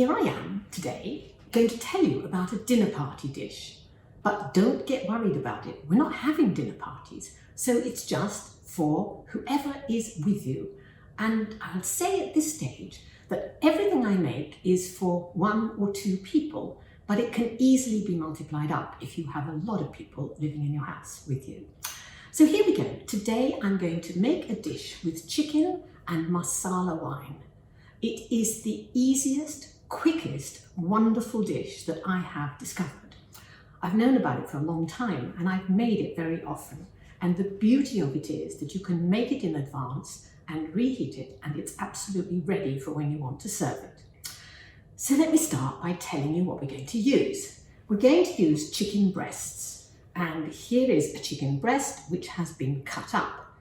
here I am today going to tell you about a dinner party dish. But don't get worried about it. We're not having dinner parties, so it's just for whoever is with you. And I'll say at this stage that everything I make is for 1 or 2 people, but it can easily be multiplied up if you have a lot of people living in your house with you. So here we go. Today I'm going to make a dish with chicken and Marsala wine. It is the easiest, quickest, wonderful dish that I have discovered. I've known about it for a long time and I've made it very often. And the beauty of it is that you can make it in advance and reheat it, and it's absolutely ready for when you want to serve it. So let me start by telling you what we're going to use. We're going to use chicken breasts, and here is a chicken breast which has been cut up.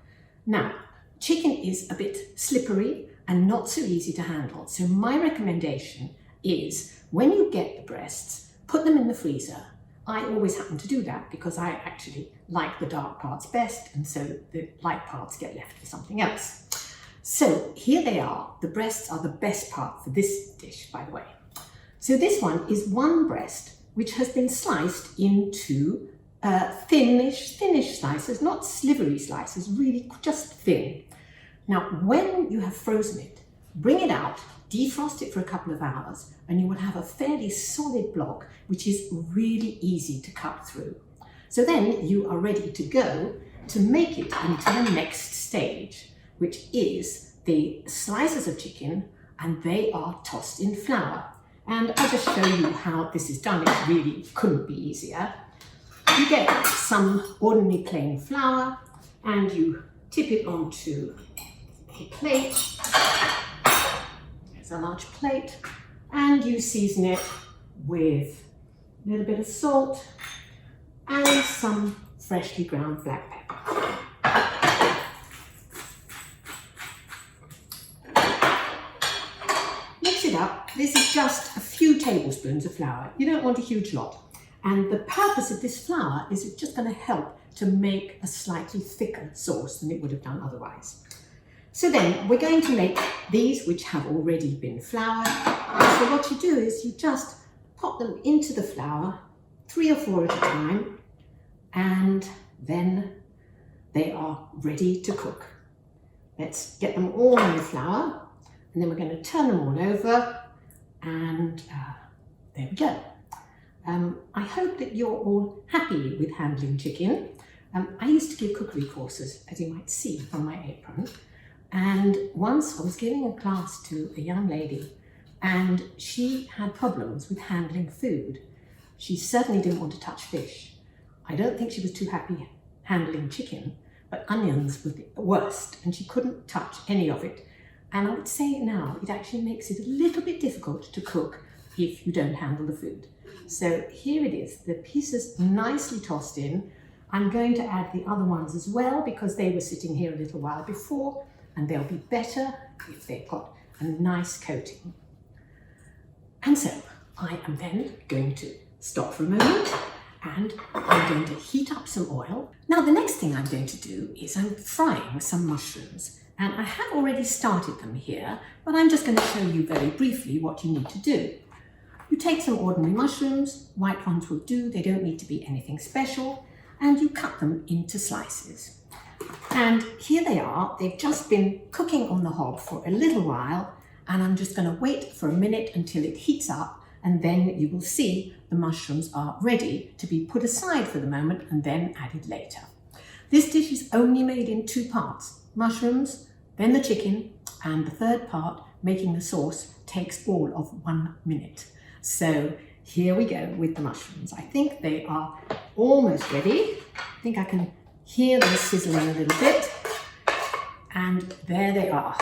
Now, chicken is a bit slippery and not so easy to handle, so my recommendation is when you get the breasts, put them in the freezer. I always happen to do that because I actually like the dark parts best, and so the light parts get left for something else. So here they are. The breasts are the best part for this dish, by the way. So this one is one breast which has been sliced into thinnish slices, not slivery slices, really just thin. Now, when you have frozen it, bring it out, defrost it for a couple of hours, and you will have a fairly solid block, which is really easy to cut through. So then you are ready to go to make it into the next stage, which is the slices of chicken, and they are tossed in flour. And I'll just show you how this is done. It really couldn't be easier. You get some ordinary plain flour and you tip it onto a plate. There's a large plate, and you season it with a little bit of salt and some freshly ground black pepper. Mix it up. This is just a few tablespoons of flour. You don't want a huge lot. And the purpose of this flour is it's just going to help to make a slightly thicker sauce than it would have done otherwise. So then we're going to make these which have already been floured. So what you do is you just pop them into the flour, 3 or 4 at a time, and then they are ready to cook. Let's get them all in the flour, and then we're going to turn them all over, and there we go. I hope that you're all happy with handling chicken. I used to give cookery courses, as you might see from my apron. And once I was giving a class to a young lady, and she had problems with handling food. She certainly didn't want to touch fish. I don't think she was too happy handling chicken, but onions were the worst, and she couldn't touch any of it. And I would say now, it actually makes it a little bit difficult to cook if you don't handle the food. So here it is, the pieces nicely tossed in. I'm going to add the other ones as well because they were sitting here a little while before, and they'll be better if they've got a nice coating. And so I am then going to stop for a moment, and I'm going to heat up some oil. Now the next thing I'm going to do is I'm frying some mushrooms, and I have already started them here, but I'm just going to show you very briefly what you need to do. You take some ordinary mushrooms, white ones will do, they don't need to be anything special, and you cut them into slices. And here they are. They've just been cooking on the hob for a little while, and I'm just going to wait for a minute until it heats up, and then you will see the mushrooms are ready to be put aside for the moment and then added later. This dish is only made in 2 parts, mushrooms, then the chicken, and the third part, making the sauce, takes all of 1 minute. So here we go with the mushrooms. I think they are almost ready. I think I can hear them sizzling a little bit, and there they are.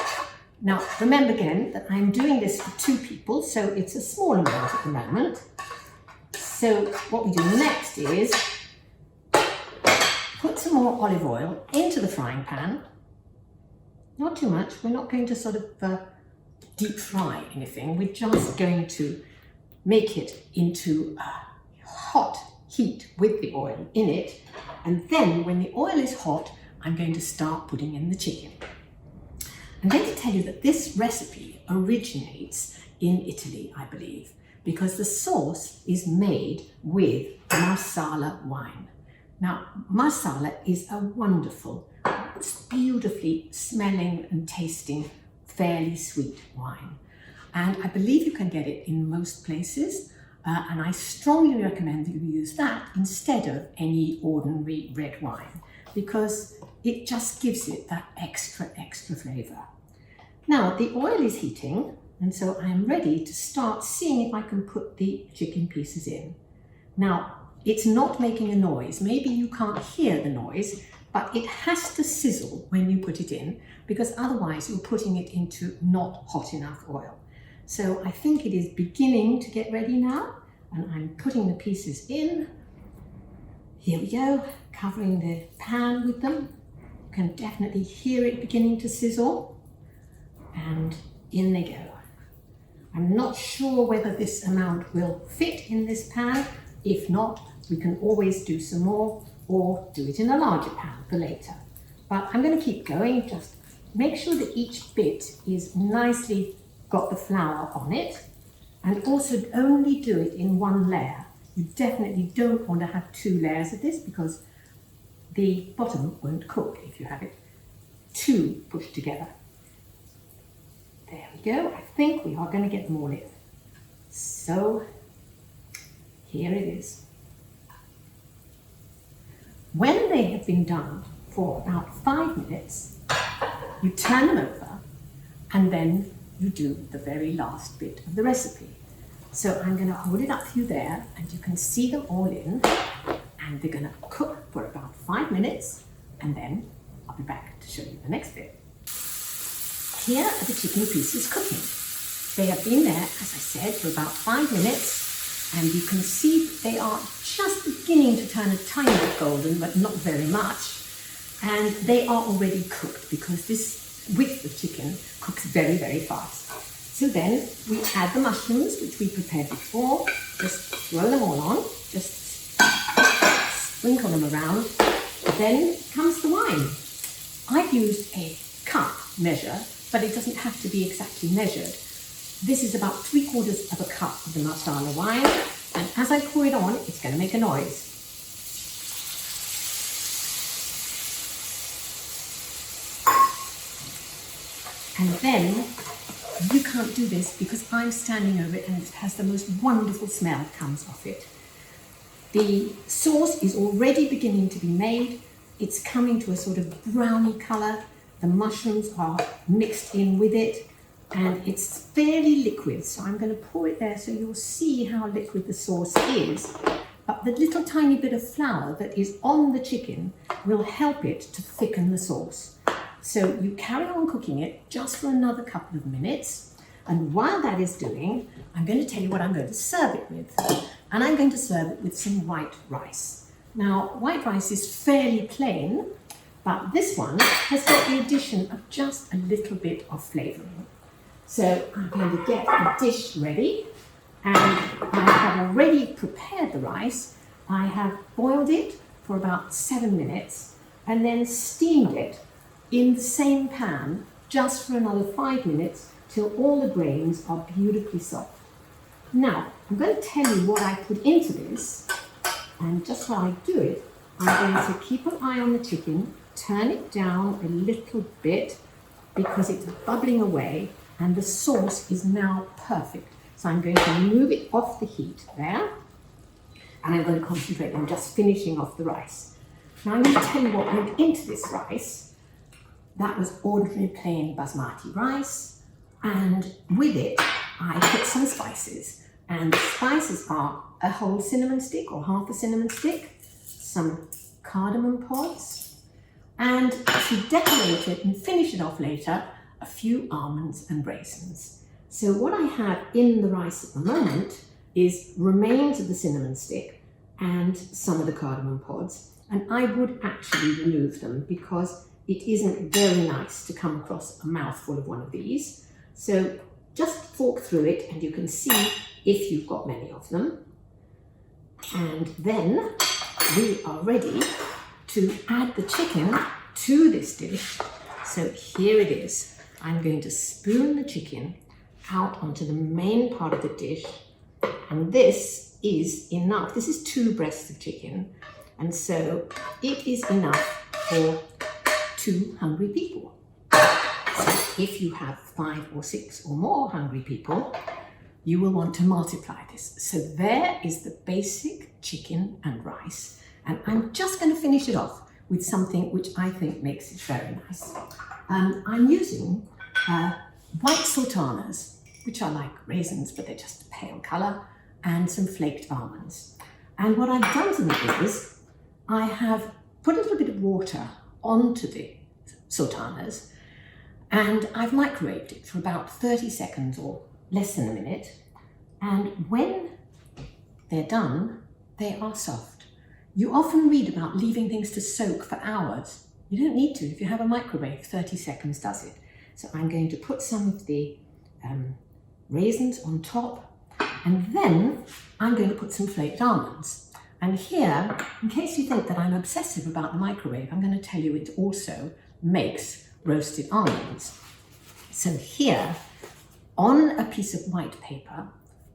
Now remember again that I'm doing this for 2 people, so it's a small amount at the moment. So what we do next is put some more olive oil into the frying pan. Not too much. We're not going to sort of deep fry anything. We're just going to make it into a hot heat with the oil in it, and then when the oil is hot, I'm going to start putting in the chicken. I'm going to tell you that this recipe originates in Italy, I believe, because the sauce is made with Marsala wine. Now, Marsala is a wonderful, beautifully smelling and tasting, fairly sweet wine. And I believe you can get it in most places. And I strongly recommend that you use that instead of any ordinary red wine, because it just gives it that extra flavor. Now, the oil is heating, and so I'm ready to start seeing if I can put the chicken pieces in. Now, it's not making a noise. Maybe you can't hear the noise, but it has to sizzle when you put it in, because otherwise you're putting it into not hot enough oil. So I think it is beginning to get ready now, and I'm putting the pieces in. Here we go, covering the pan with them. You can definitely hear it beginning to sizzle, and in they go. I'm not sure whether this amount will fit in this pan. If not, we can always do some more or do it in a larger pan for later. But I'm going to keep going. Just make sure that each bit is nicely got the flour on it, and also only do it in one layer. You definitely don't want to have 2 layers of this, because the bottom won't cook if you have it 2 pushed together. There we go. I think we are going to get them all in. So here it is. When they have been done for about 5 minutes, you turn them over, and then you do the very last bit of the recipe. So I'm going to hold it up for you there, and you can see them all in, and they're going to cook for about 5 minutes, and then I'll be back to show you the next bit. Here are the chicken pieces cooking. They have been there, as I said, for about 5 minutes, and you can see they are just beginning to turn a tiny bit golden, but not very much. And they are already cooked, because this with the chicken cooks very, very fast. So then we add the mushrooms, which we prepared before. Just throw them all on, just sprinkle them around. Then comes the wine. I've used a cup measure, but it doesn't have to be exactly measured. This is about 3/4 of a cup of the Marsala wine, and as I pour it on, it's going to make a noise. And then, you can't do this because I'm standing over it, and it has the most wonderful smell comes off it. The sauce is already beginning to be made. It's coming to a sort of browny colour. The mushrooms are mixed in with it, and it's fairly liquid. So I'm going to pour it there so you'll see how liquid the sauce is. But the little tiny bit of flour that is on the chicken will help it to thicken the sauce. So you carry on cooking it just for another couple of minutes. And while that is doing, I'm going to tell you what I'm going to serve it with. And I'm going to serve it with some white rice. Now, white rice is fairly plain, but this one has got the addition of just a little bit of flavouring. So I'm going to get the dish ready, and I have already prepared the rice. I have boiled it for about 7 minutes and then steamed it in the same pan just for another 5 minutes till all the grains are beautifully soft. Now, I'm going to tell you what I put into this, and just while I do it, I'm going to keep an eye on the chicken, turn it down a little bit because it's bubbling away, and the sauce is now perfect. So I'm going to move it off the heat there, and I'm going to concentrate on just finishing off the rice. Now I'm going to tell you what went into this rice. That was ordinary plain basmati rice, and with it I put some spices, and the spices are a whole cinnamon stick or half a cinnamon stick, some cardamom pods, and to decorate it and finish it off later, a few almonds and raisins. So what I have in the rice at the moment is remains of the cinnamon stick and some of the cardamom pods, and I would actually remove them because it isn't very nice to come across a mouthful of one of these. So just fork through it and you can see if you've got many of them. And then we are ready to add the chicken to this dish. So here it is. I'm going to spoon the chicken out onto the main part of the dish. And this is enough. This is 2 breasts of chicken. And so it is enough for 2 hungry people. So if you have 5 or 6 or more hungry people, you will want to multiply this. So there is the basic chicken and rice. And I'm just going to finish it off with something which I think makes it very nice. I'm using white sultanas, which are like raisins, but they're just a pale colour, and some flaked almonds. And what I've done to them is I have put a little bit of water onto the sultanas, and I've microwaved it for about 30 seconds or less than a minute. And when they're done, they are soft. You often read about leaving things to soak for hours. You don't need to. If you have a microwave, 30 seconds does it. So I'm going to put some of the raisins on top, and then I'm going to put some flaked almonds. And here, in case you think that I'm obsessive about the microwave, I'm going to tell you it also makes roasted almonds. So here, on a piece of white paper,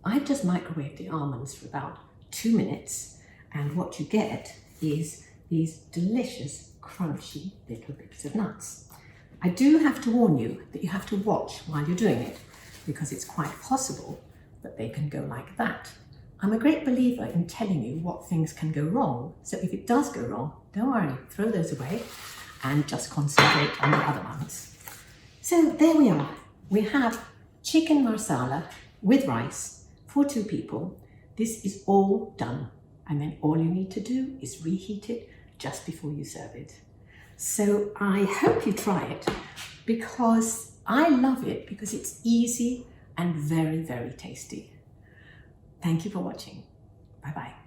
I've just microwaved the almonds for about 2 minutes, and what you get is these delicious, crunchy little bits of nuts. I do have to warn you that you have to watch while you're doing it, because it's quite possible that they can go like that. I'm a great believer in telling you what things can go wrong, so if it does go wrong, don't worry, throw those away and just concentrate on the other ones. So there we are. We have chicken marsala with rice for 2 people. This is all done, and then all you need to do is reheat it just before you serve it. So I hope you try it, because I love it because it's easy and very, very tasty. Thank you for watching. Bye-bye.